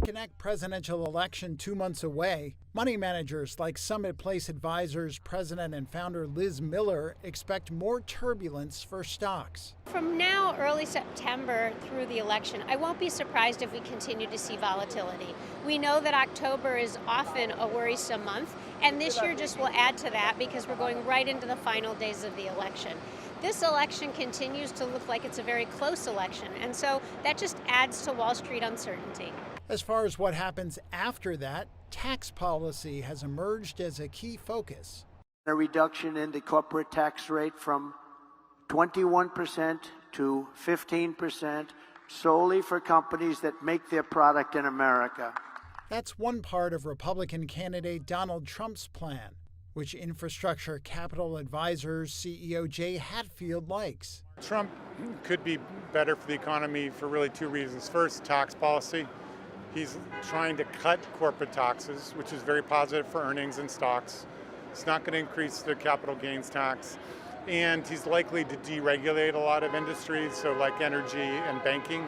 neck-and-neck presidential election 2 months away, money managers like Summit Place Advisors president and founder Liz Miller expect more turbulence for stocks. From now, early September through the election, I won't be surprised if we continue to see volatility. We know that October is often a worrisome month, and this year just will add to that because we're going right into the final days of the election. This election continues to look like it's a very close election, and so that just adds to Wall Street uncertainty. As far as what happens after that, tax policy has emerged as a key focus. A reduction in the corporate tax rate from 21% to 15% solely for companies that make their product in America. That's one part of Republican candidate Donald Trump's plan, which Infrastructure Capital Advisors CEO Jay Hatfield likes. Trump could be better for the economy for really two reasons. First, tax policy. He's trying to cut corporate taxes, which is very positive for earnings and stocks. It's not going to increase the capital gains tax. And he's likely to deregulate a lot of industries, so like energy and banking.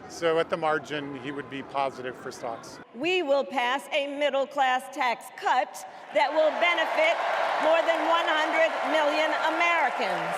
So at the margin, he would be positive for stocks. We will pass a middle-class tax cut that will benefit more than 100 million Americans.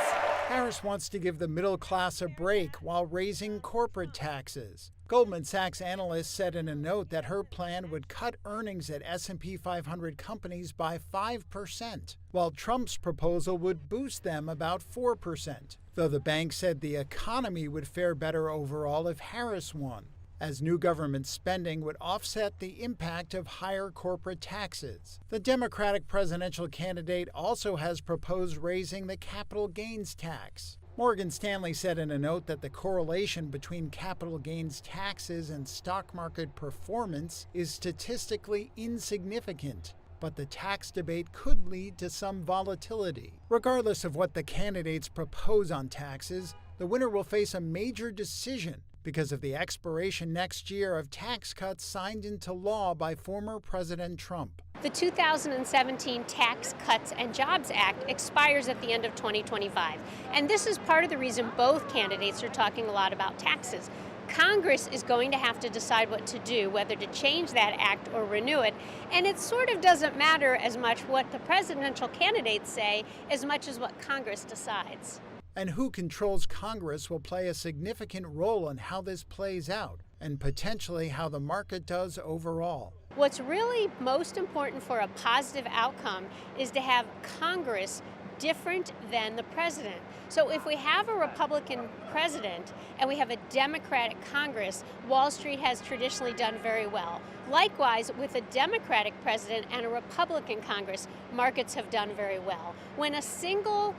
Harris wants to give the middle class a break while raising corporate taxes. Goldman Sachs analysts said in a note that her plan would cut earnings at S&P 500 companies by 5%, while Trump's proposal would boost them about 4%, though the bank said the economy would fare better overall if Harris won, as new government spending would offset the impact of higher corporate taxes. The Democratic presidential candidate also has proposed raising the capital gains tax. Morgan Stanley said in a note that the correlation between capital gains taxes and stock market performance is statistically insignificant, but the tax debate could lead to some volatility. Regardless of what the candidates propose on taxes, the winner will face a major decision because of the expiration next year of tax cuts signed into law by former President Trump. The 2017 Tax Cuts and Jobs Act expires at the end of 2025. And this is part of the reason both candidates are talking a lot about taxes. Congress is going to have to decide what to do, whether to change that act or renew it. And it sort of doesn't matter as much what the presidential candidates say as much as what Congress decides. And who controls Congress will play a significant role in how this plays out, and potentially how the market does overall. What's really most important for a positive outcome is to have Congress different than the president. So if we have a Republican president and we have a Democratic Congress, Wall Street has traditionally done very well. Likewise, with a Democratic president and a Republican Congress, markets have done very well. When a single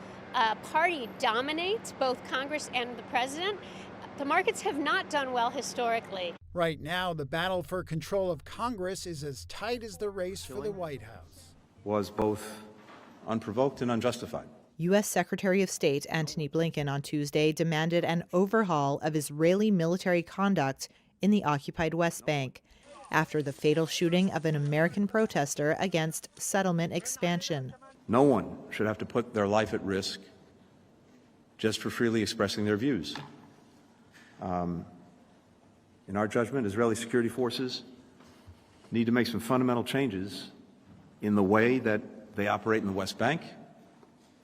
party dominates both Congress and the president, the markets have not done well historically. Right now, the battle for control of Congress is as tight as the race for the White House. Was both unprovoked and unjustified. U.S. Secretary of State Antony Blinken on Tuesday demanded an overhaul of Israeli military conduct in the occupied West Bank after the fatal shooting of an American protester against settlement expansion. No one should have to put their life at risk just for freely expressing their views. In our judgment, Israeli security forces need to make some fundamental changes in the way that they operate in the West Bank,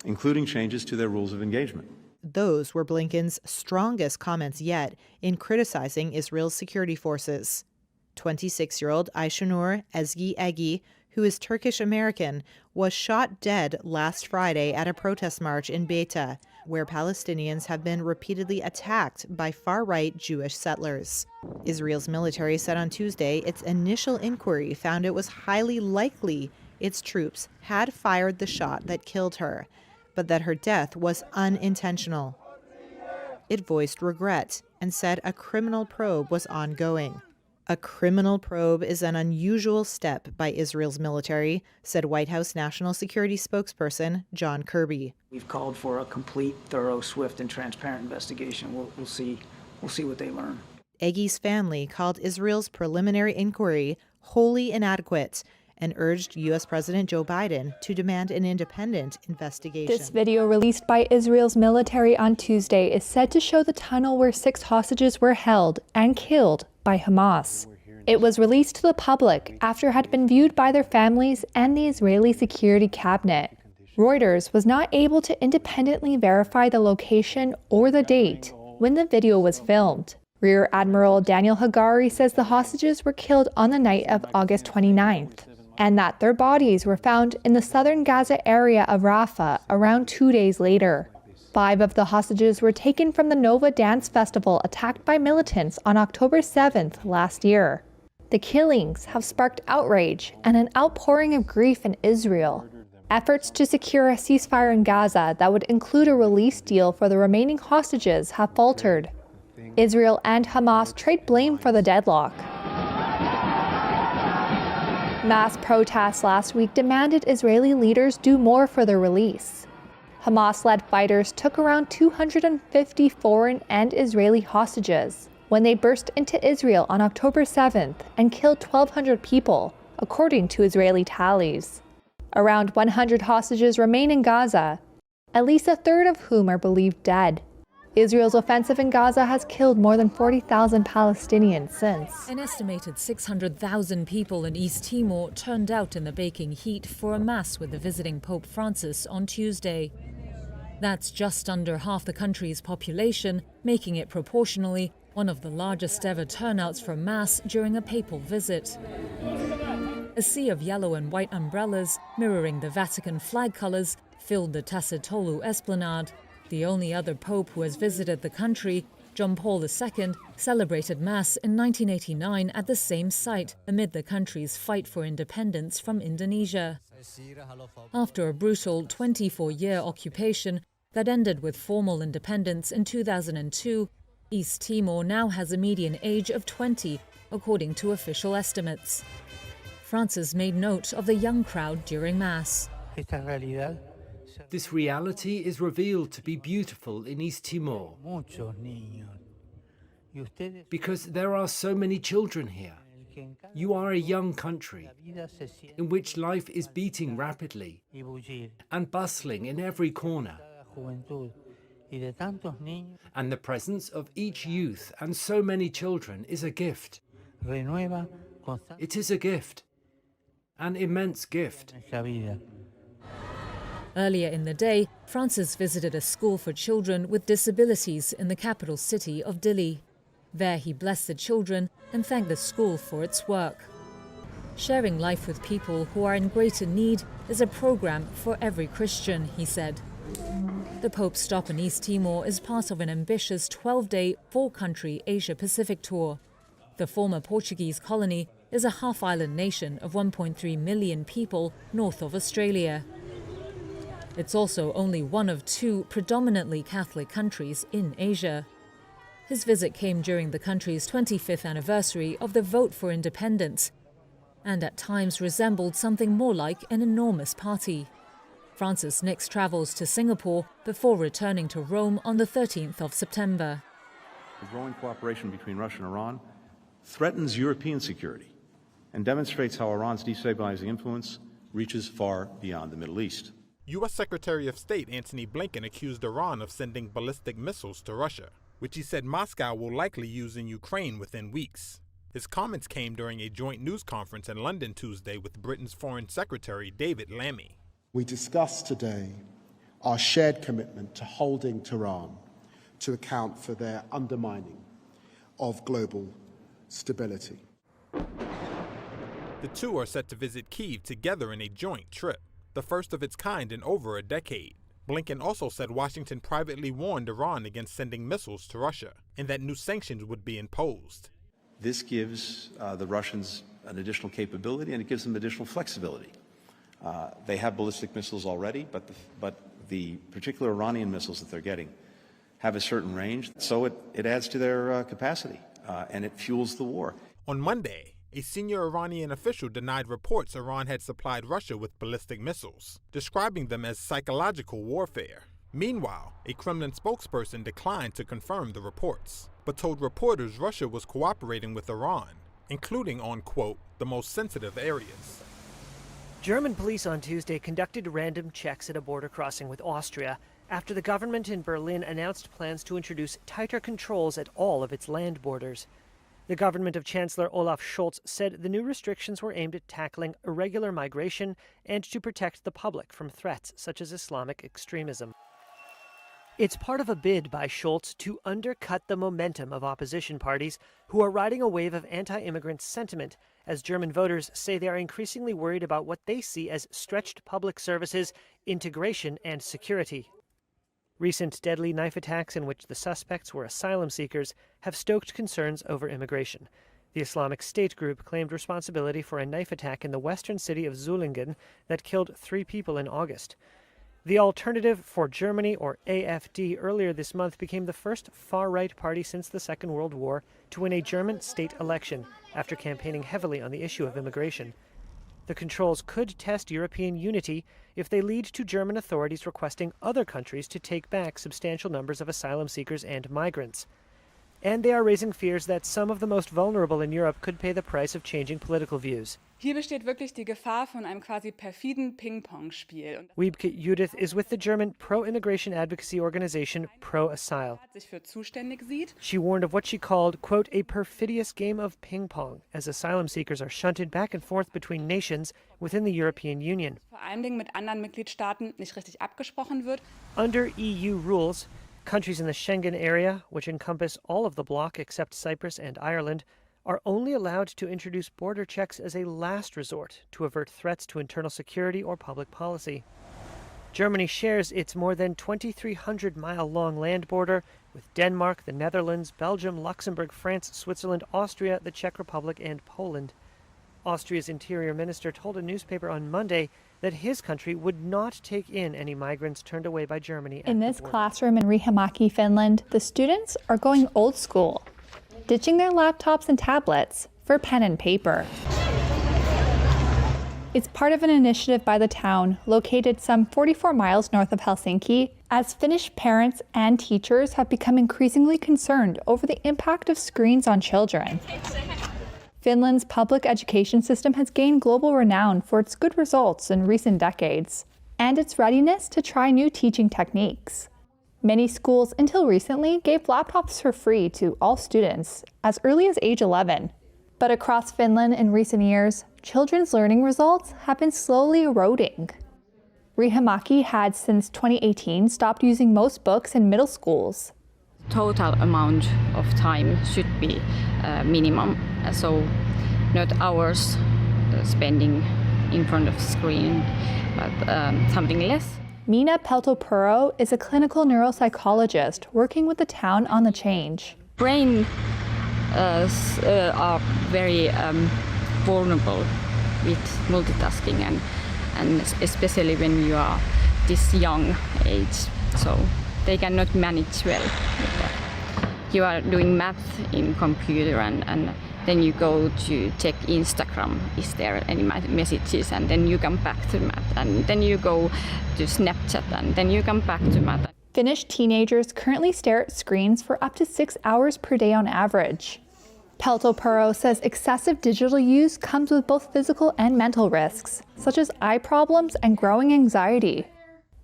including changes to their rules of engagement. Those were Blinken's strongest comments yet in criticizing Israel's security forces. 26-year-old Ayşenur Ezgi Egi, who is Turkish-American, was shot dead last Friday at a protest march in Beita, where Palestinians have been repeatedly attacked by far-right Jewish settlers. Israel's military said on Tuesday its initial inquiry found it was highly likely its troops had fired the shot that killed her, but that her death was unintentional. It voiced regret and said a criminal probe was ongoing. A criminal probe is an unusual step by Israel's military, said White House National Security spokesperson John Kirby. We've called for a complete, thorough, swift, and transparent investigation. We'll see what they learn. Egi's family called Israel's preliminary inquiry wholly inadequate and urged U.S. President Joe Biden to demand an independent investigation. This video released by Israel's military on Tuesday is said to show the tunnel where 6 hostages were held and killed by Hamas. It was released to the public after it had been viewed by their families and the Israeli Security Cabinet. Reuters was not able to independently verify the location or the date when the video was filmed. Rear Admiral Daniel Hagari says the hostages were killed on the night of August 29th, and that their bodies were found in the southern Gaza area of Rafah around 2 days later. 5 of the hostages were taken from the Nova Dance Festival attacked by militants on October 7th last year. The killings have sparked outrage and an outpouring of grief in Israel. Efforts to secure a ceasefire in Gaza that would include a release deal for the remaining hostages have faltered. Israel and Hamas trade blame for the deadlock. Mass protests last week demanded Israeli leaders do more for their release. Hamas-led fighters took around 250 foreign and Israeli hostages when they burst into Israel on October 7th and killed 1,200 people, according to Israeli tallies. Around 100 hostages remain in Gaza, at least a third of whom are believed dead. Israel's offensive in Gaza has killed more than 40,000 Palestinians since. An estimated 600,000 people in East Timor turned out in the baking heat for a mass with the visiting Pope Francis on Tuesday. That's just under half the country's population, making it proportionally one of the largest ever turnouts for mass during a papal visit. A sea of yellow and white umbrellas, mirroring the Vatican flag colours, filled the Tassitolu Esplanade. The only other pope who has visited the country, John Paul II, celebrated Mass in 1989 at the same site amid the country's fight for independence from Indonesia. After a brutal 24-year occupation that ended with formal independence in 2002, East Timor now has a median age of 20, according to official estimates. Francis made note of the young crowd during Mass. This reality is revealed to be beautiful in East Timor because there are so many children here. You are a young country in which life is beating rapidly and bustling in every corner. And the presence of each youth and so many children is a gift. It is a gift, an immense gift. Earlier in the day, Francis visited a school for children with disabilities in the capital city of Dili. There he blessed the children and thanked the school for its work. Sharing life with people who are in greater need is a program for every Christian, he said. The Pope's stop in East Timor is part of an ambitious 12-day, 4-country Asia-Pacific tour. The former Portuguese colony is a half-island nation of 1.3 million people north of Australia. It's also only one of 2 predominantly Catholic countries in Asia. His visit came during the country's 25th anniversary of the vote for independence, and at times resembled something more like an enormous party. Francis next travels to Singapore before returning to Rome on the 13th of September. The growing cooperation between Russia and Iran threatens European security and demonstrates how Iran's destabilizing influence reaches far beyond the Middle East. U.S. Secretary of State Antony Blinken accused Iran of sending ballistic missiles to Russia, which he said Moscow will likely use in Ukraine within weeks. His comments came during a joint news conference in London Tuesday with Britain's Foreign Secretary David Lammy. We discussed today our shared commitment to holding Tehran to account for their undermining of global stability. The two are set to visit Kyiv together in a joint trip, the first of its kind in over a decade. Blinken also said Washington privately warned Iran against sending missiles to Russia and that new sanctions would be imposed. This gives the Russians an additional capability and it gives them additional flexibility. They have ballistic missiles already, but the particular Iranian missiles that they're getting have a certain range, so it adds to their capacity and it fuels the war. On Monday, a senior Iranian official denied reports Iran had supplied Russia with ballistic missiles, describing them as psychological warfare. Meanwhile, a Kremlin spokesperson declined to confirm the reports, but told reporters Russia was cooperating with Iran, including on, quote, the most sensitive areas. German police on Tuesday conducted random checks at a border crossing with Austria after the government in Berlin announced plans to introduce tighter controls at all of its land borders. The government of Chancellor Olaf Scholz said the new restrictions were aimed at tackling irregular migration and to protect the public from threats such as Islamic extremism. It's part of a bid by Scholz to undercut the momentum of opposition parties who are riding a wave of anti-immigrant sentiment, as German voters say they are increasingly worried about what they see as stretched public services, integration, and security. Recent deadly knife attacks in which the suspects were asylum seekers have stoked concerns over immigration. The Islamic State group claimed responsibility for a knife attack in the western city of Zulingen that killed 3 people in August. The Alternative for Germany, or AfD, earlier this month became the first far-right party since the Second World War to win a German state election after campaigning heavily on the issue of immigration. The controls could test European unity if they lead to German authorities requesting other countries to take back substantial numbers of asylum seekers and migrants. And they are raising fears that some of the most vulnerable in Europe could pay the price of changing political views. Hier besteht wirklich die Gefahr von einem quasi perfiden Ping-Pong-Spiel. Wiebke Judith is with the German pro-immigration advocacy organization Pro-Asylum. Sich für zuständig sieht. She warned of what she called, quote, a perfidious game of ping-pong, as asylum seekers are shunted back and forth between nations within the European Union. Vor allen Dingen mit anderen Mitgliedstaaten nicht richtig abgesprochen wird. Under EU rules, countries in the Schengen area, which encompass all of the bloc except Cyprus and Ireland, are only allowed to introduce border checks as a last resort to avert threats to internal security or public policy. Germany shares its more than 2,300-mile-long land border with Denmark, the Netherlands, Belgium, Luxembourg, France, Switzerland, Austria, the Czech Republic, and Poland. Austria's interior minister told a newspaper on Monday that his country would not take in any migrants turned away by Germany. In this classroom in Riihimäki, Finland, the students are going old school, ditching their laptops and tablets for pen and paper. It's part of an initiative by the town, located some 44 miles north of Helsinki, as Finnish parents and teachers have become increasingly concerned over the impact of screens on children. Finland's public education system has gained global renown for its good results in recent decades, and its readiness to try new teaching techniques. Many schools until recently gave laptops for free to all students as early as age 11. But across Finland in recent years, children's learning results have been slowly eroding. Riihimäki had since 2018 stopped using most books in middle schools. Total amount of time should be minimum, so not hours spending in front of screen, but something less. Minna Peltopuro is a clinical neuropsychologist working with the town on the change. Brain are very vulnerable with multitasking and especially when you are this young age, so they cannot manage well with that. You are doing math in computer and then you go to check Instagram, is there any messages, and then you come back to math, and then you go to Snapchat, and then you come back to math. Finnish teenagers currently stare at screens for up to 6 hours per day on average. Peltopuro says excessive digital use comes with both physical and mental risks, such as eye problems and growing anxiety.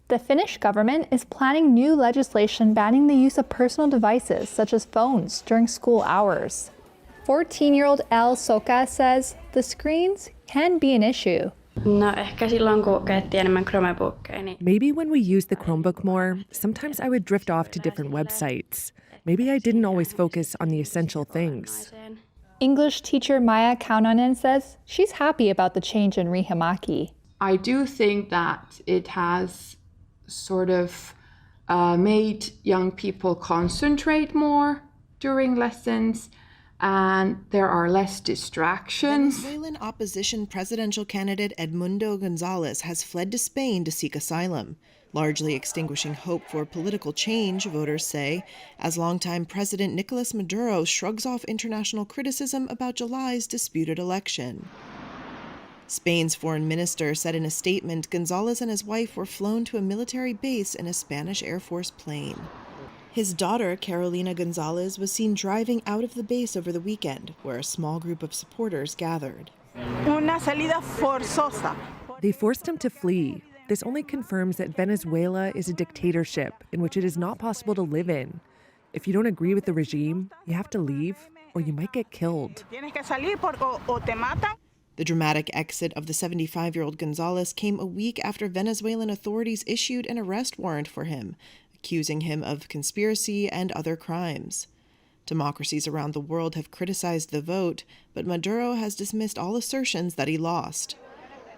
The Finnish government is planning new legislation banning the use of personal devices, such as phones, during school hours. 14-year-old Elle Soka says the screens can be an issue. Maybe when we use the Chromebook more, sometimes I would drift off to different websites. Maybe I didn't always focus on the essential things. English teacher Maya Kaunonen says she's happy about the change in Riihimäki. I do think that it has sort of made young people concentrate more during lessons, and there are less distractions. Venezuelan opposition presidential candidate Edmundo Gonzalez has fled to Spain to seek asylum, largely extinguishing hope for political change, voters say, as longtime President Nicolas Maduro shrugs off international criticism about July's disputed election. Spain's foreign minister said in a statement Gonzalez and his wife were flown to a military base in a Spanish Air Force plane. His daughter, Carolina Gonzalez, was seen driving out of the base over the weekend, where a small group of supporters gathered. Una salida forzosa. They forced him to flee. This only confirms that Venezuela is a dictatorship in which it is not possible to live in. If you don't agree with the regime, you have to leave. or you might get killed. The dramatic exit of the 75-year-old Gonzalez came a week after Venezuelan authorities issued an arrest warrant for him, accusing him of conspiracy and other crimes. Democracies around the world have criticized the vote, but Maduro has dismissed all assertions that he lost.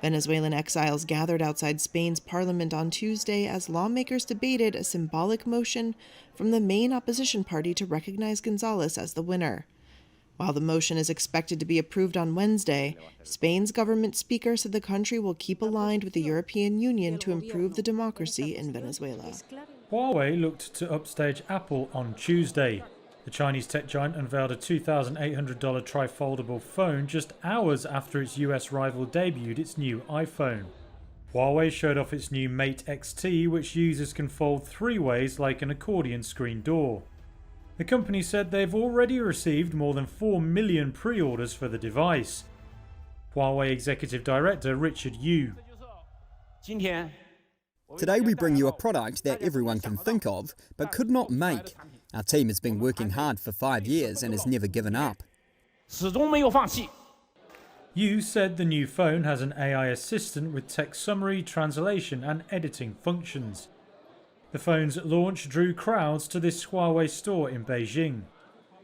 Venezuelan exiles gathered outside Spain's parliament on Tuesday as lawmakers debated a symbolic motion from the main opposition party to recognize Gonzalez as the winner. While the motion is expected to be approved on Wednesday, Spain's government speaker said the country will keep aligned with the European Union to improve the democracy in Venezuela. Huawei looked to upstage Apple on Tuesday. The Chinese tech giant unveiled a $2,800 trifoldable phone just hours after its US rival debuted its new iPhone. Huawei showed off its new Mate XT, which users can fold 3 ways like an accordion screen door. The company said they've already received more than 4 million pre-orders for the device. Huawei Executive Director Richard Yu. Today we bring you a product that everyone can think of, but could not make. Our team has been working hard for 5 years and has never given up. Yu said the new phone has an AI assistant with text summary, translation and editing functions. The phone's launch drew crowds to this Huawei store in Beijing.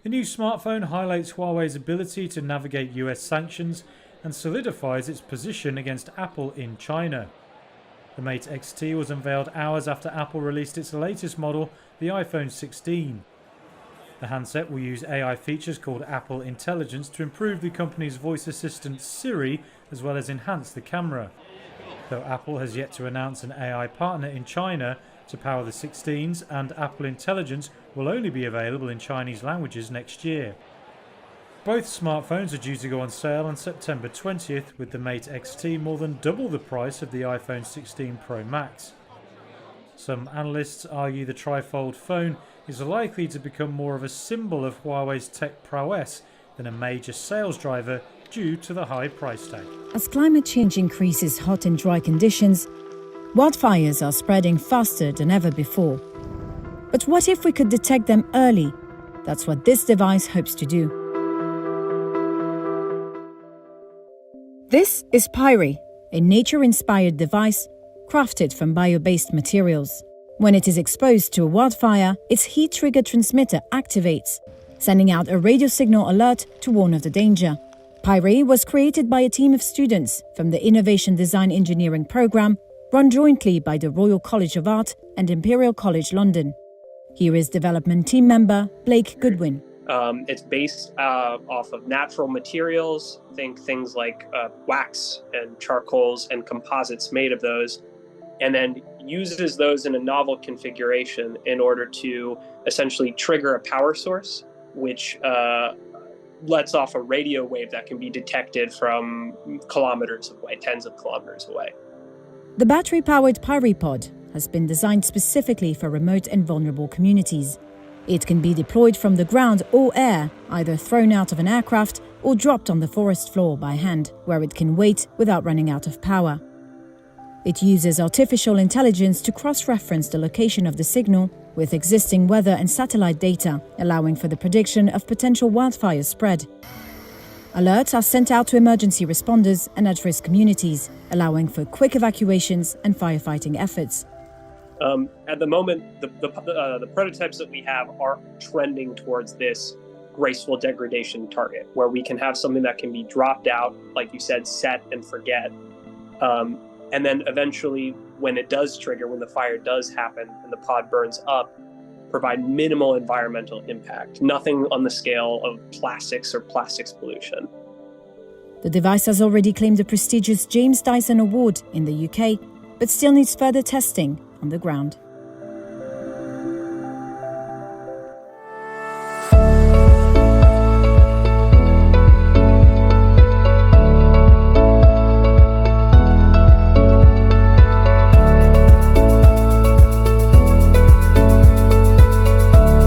The new smartphone highlights Huawei's ability to navigate US sanctions and solidifies its position against Apple in China. The Mate XT was unveiled hours after Apple released its latest model, the iPhone 16. The handset will use AI features called Apple Intelligence to improve the company's voice assistant Siri, as well as enhance the camera. Though Apple has yet to announce an AI partner in China to power the 16s, and Apple Intelligence will only be available in Chinese languages next year. Both smartphones are due to go on sale on September 20th, with the Mate XT more than double the price of the iPhone 16 Pro Max. Some analysts argue the trifold phone is likely to become more of a symbol of Huawei's tech prowess than a major sales driver due to the high price tag. As climate change increases hot and dry conditions, wildfires are spreading faster than ever before. But what if we could detect them early? That's what this device hopes to do. This is Pyre, a nature-inspired device crafted from bio-based materials. When it is exposed to a wildfire, its heat trigger transmitter activates, sending out a radio signal alert to warn of the danger. Pyre was created by a team of students from the Innovation Design Engineering program run jointly by the Royal College of Art and Imperial College London. Here is development team member Blake Goodwin. It's based off of natural materials. Think things like wax and charcoals and composites made of those, and then uses those in a novel configuration in order to essentially trigger a power source, which lets off a radio wave that can be detected from kilometers away, tens of kilometers away. The battery-powered PyrePod has been designed specifically for remote and vulnerable communities. It can be deployed from the ground or air, either thrown out of an aircraft or dropped on the forest floor by hand, where it can wait without running out of power. It uses artificial intelligence to cross-reference the location of the signal with existing weather and satellite data, allowing for the prediction of potential wildfire spread. Alerts are sent out to emergency responders and at-risk communities, allowing for quick evacuations and firefighting efforts. At the moment, the prototypes that we have are trending towards this graceful degradation target, where we can have something that can be dropped out, like you said, set and forget. And then eventually, when it does trigger, when the fire does happen and the pod burns up, provide minimal environmental impact, nothing on the scale of plastics or plastics pollution. The device has already claimed the prestigious James Dyson Award in the UK, but still needs further testing on the ground.